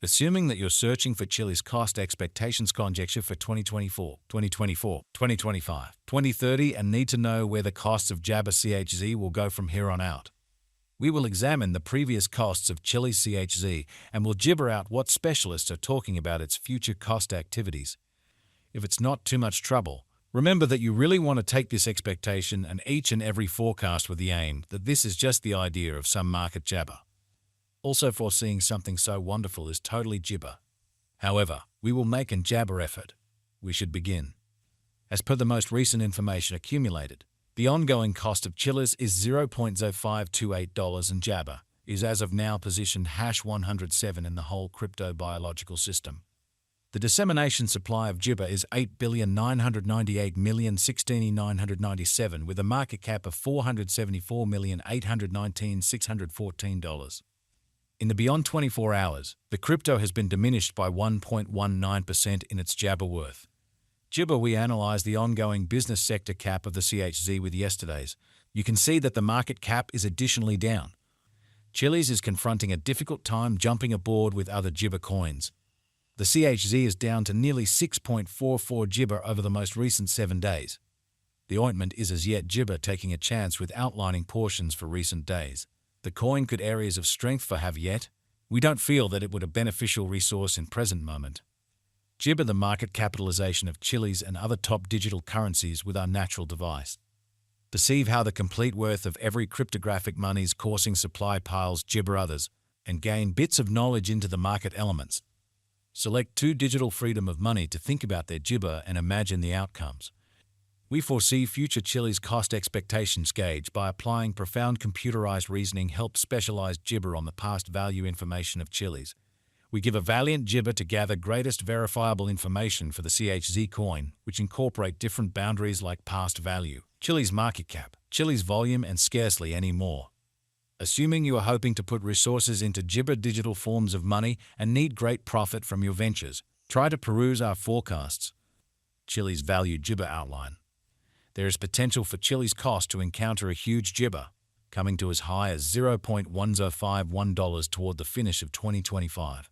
Assuming that you're searching for Chilliz cost expectations conjecture for 2024, 2025, 2030 and need to know where the costs of Jabber CHZ will go from here on out. We will examine the previous costs of Chilliz CHZ and will gibber out what specialists are talking about its future cost activities. If it's not too much trouble, remember that you really want to take this expectation and each and every forecast with the aim that this is just the idea of some market jabber. Also, foreseeing something so wonderful is totally gibber. However, we will make an jabber effort. We should begin. As per the most recent information accumulated, the ongoing cost of Chilliz is $0.0528 and Jabber is as of now positioned #107 in the whole crypto biological system. The dissemination supply of Jibber is 8,998,016,997 with a market cap of $474,819,614. In the beyond 24 hours, the crypto has been diminished by 1.19% in its Jabber worth. Jibber, we analyzed the ongoing business sector cap of the CHZ with yesterday's. You can see that the market cap is additionally down. Chilliz is confronting a difficult time jumping aboard with other Jibber coins. The CHZ is down to nearly 6.44 Jibber over the most recent 7 days. The ointment is as yet Jibber taking a chance with outlining portions for recent days. The coin could areas of strength for have yet. We don't feel that it would a beneficial resource in present moment. Jibber, the market capitalization of Chilliz and other top digital currencies with our natural device. Perceive how the complete worth of every cryptographic money's coursing supply piles Jibber others, and gain bits of knowledge into the market elements. Select 2 digital freedom of money to think about their Jibber and imagine the outcomes. We foresee future Chilliz cost expectations gauge by applying profound computerized reasoning help specialized Jibber on the past value information of Chilliz. We give a valiant Jibber to gather greatest verifiable information for the CHZ coin, which incorporate different boundaries like past value, Chilliz market cap, Chilliz volume and scarcely any more. Assuming you are hoping to put resources into Jibber digital forms of money and need great profit from your ventures, try to peruse our forecasts. Chilliz value Jibber outline. There is potential for Chilliz cost to encounter a huge Jibber, coming to as high as $0.1051 toward the finish of 2025.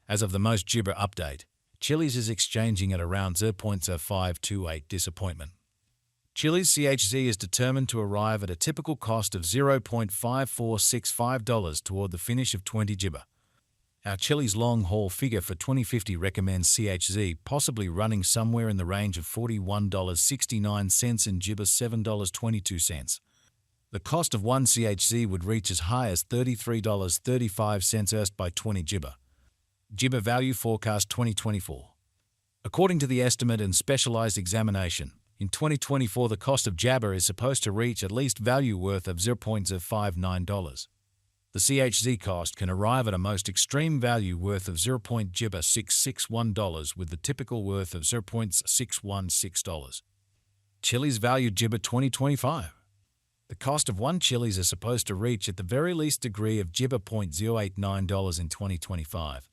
As of the most Jibber update, Chilliz is exchanging at around 0.0528 disappointment. Chilliz CHZ is determined to arrive at a typical cost of $0.5465 toward the finish of 20 Jibber. Our Chilliz long-haul figure for 2050 recommends CHZ possibly running somewhere in the range of $41.69 and Jibber $7.22. The cost of 1 CHZ would reach as high as $33.35 by 20 Jibber. Jibber Value Forecast 2024. According to the estimate and specialized examination, in 2024 the cost of Jabber is supposed to reach at least value worth of $0.059. The CHZ cost can arrive at a most extreme value worth of $0.661 with the typical worth of $0.616. Chilliz Value Jibber 2025. The cost of 1 Chilliz is supposed to reach at the very least degree of Jibber $0.089 in 2025.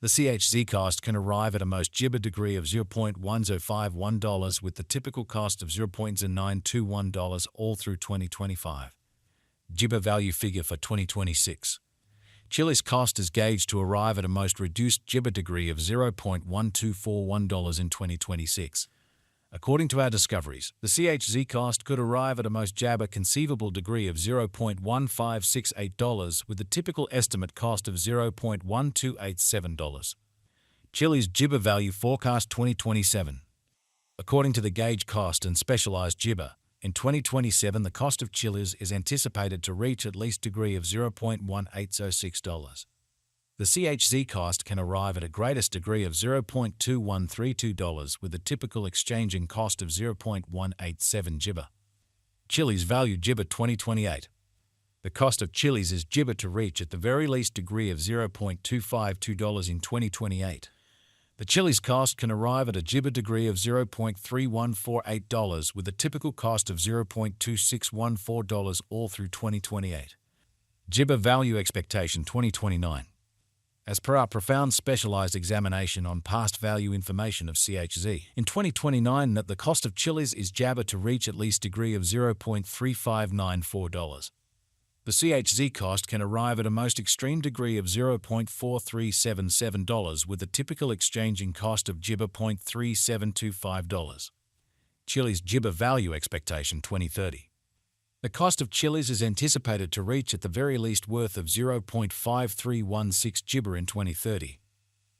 The CHZ cost can arrive at a most Jibber degree of $0.1051 with the typical cost of $0.921 all through 2025. Jibber value figure for 2026. Chilliz cost is gauged to arrive at a most reduced Jibber degree of $0.1241 in 2026. According to our discoveries, the CHZ cost could arrive at a most Jabber conceivable degree of $0.1568 with the typical estimate cost of $0.1287. Chilliz Jibber Value Forecast 2027. According to the gauge cost and specialized Jibber, in 2027 the cost of Chilliz is anticipated to reach at least degree of $0.1806. The CHZ cost can arrive at a greatest degree of $0.2132 with a typical exchanging cost of $0.187 Jibber. Chilliz Value Jibber 2028. The cost of Chilliz is Jibber to reach at the very least degree of $0.252 in 2028. The Chilliz cost can arrive at a Jibber degree of $0.3148 with a typical cost of $0.2614 all through 2028. Jibber Value Expectation 2029. As per our profound specialized examination on past value information of CHZ, in 2029 that the cost of Chilliz is Jabber to reach at least degree of $0.3594. The CHZ cost can arrive at a most extreme degree of $0.4377 with a typical exchanging cost of $0.3725. Chiliz Gibber Value Expectation 2030. The cost of Chiliz is anticipated to reach at the very least worth of 0.5316 Gibber in 2030.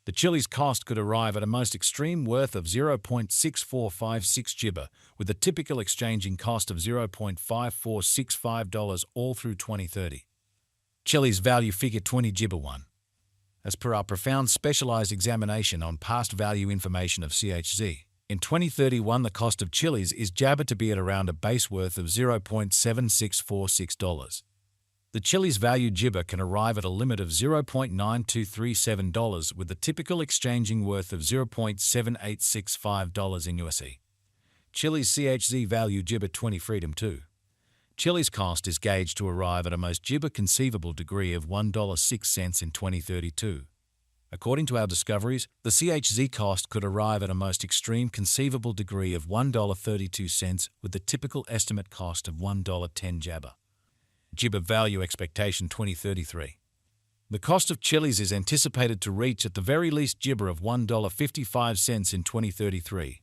The Chiliz cost could arrive at a most extreme worth of 0.6456 Gibber, with a typical exchanging cost of $0.5465 all through 2030. Chiliz Value Figure 20 Gibber 1. As per our profound specialized examination on past value information of CHZ, in 2031 the cost of Chiliz is jabber to be at around a base worth of $0.7646. The Chiliz value Gibber can arrive at a limit of $0.9237 with the typical exchanging worth of $0.7865 in USD. Chiliz CHZ value Gibber 20 Freedom 2. Chiliz cost is gauged to arrive at a most Gibber conceivable degree of $1.06 in 2032. According to our discoveries, the CHZ cost could arrive at a most extreme conceivable degree of $1.32 with the typical estimate cost of $1.10 jabber. Gibber Value Expectation 2033. The cost of Chiliz is anticipated to reach at the very least Gibber of $1.55 in 2033.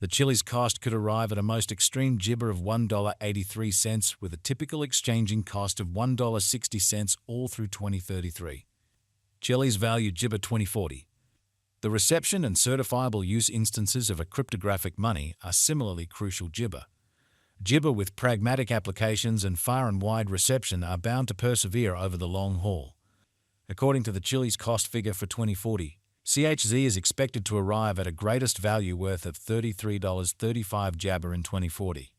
The Chiliz cost could arrive at a most extreme Gibber of $1.83 with a typical exchanging cost of $1.60 all through 2033. Chiliz Value Gibber 2040. The reception and certifiable use instances of a cryptographic money are similarly crucial Gibber. Gibber with pragmatic applications and far and wide reception are bound to persevere over the long haul. According to the Chiliz cost figure for 2040, CHZ is expected to arrive at a greatest value worth of $33.35 jabber in 2040.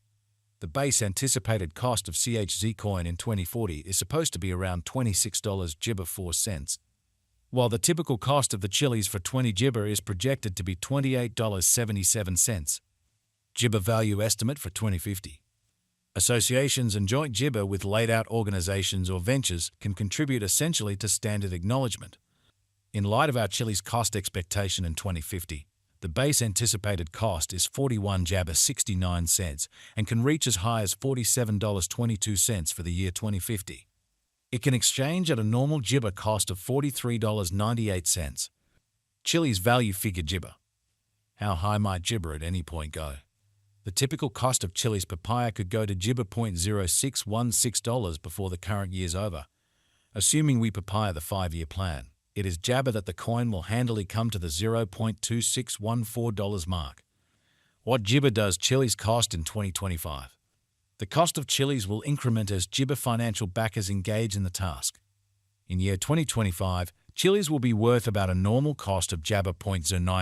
The base anticipated cost of CHZ coin in 2040 is supposed to be around $26 Gibber 4 cents, while the typical cost of the Chiliz for 20 Gibber is projected to be $28.77. Gibber Value Estimate for 2050. Associations and joint Gibber with laid-out organizations or ventures can contribute essentially to standard acknowledgement. In light of our Chiliz cost expectation in 2050, the base anticipated cost is 41 jabber 69 cents and can reach as high as $47.22 for the year 2050. It can exchange at a normal Gibber cost of $43.98. Chiliz Value Figure Gibber. How high might Gibber at any point go? The typical cost of Chiliz papaya could go to Gibber $0.0616 before the current year's over. Assuming we papaya the 5-year plan, it is jabber that the coin will handily come to the $0.2614 mark. What Gibber does Chiliz cost in 2025? The cost of Chiliz will increment as Gibber financial backers engage in the task. In year 2025, Chiliz will be worth about a normal cost of jabber 0.09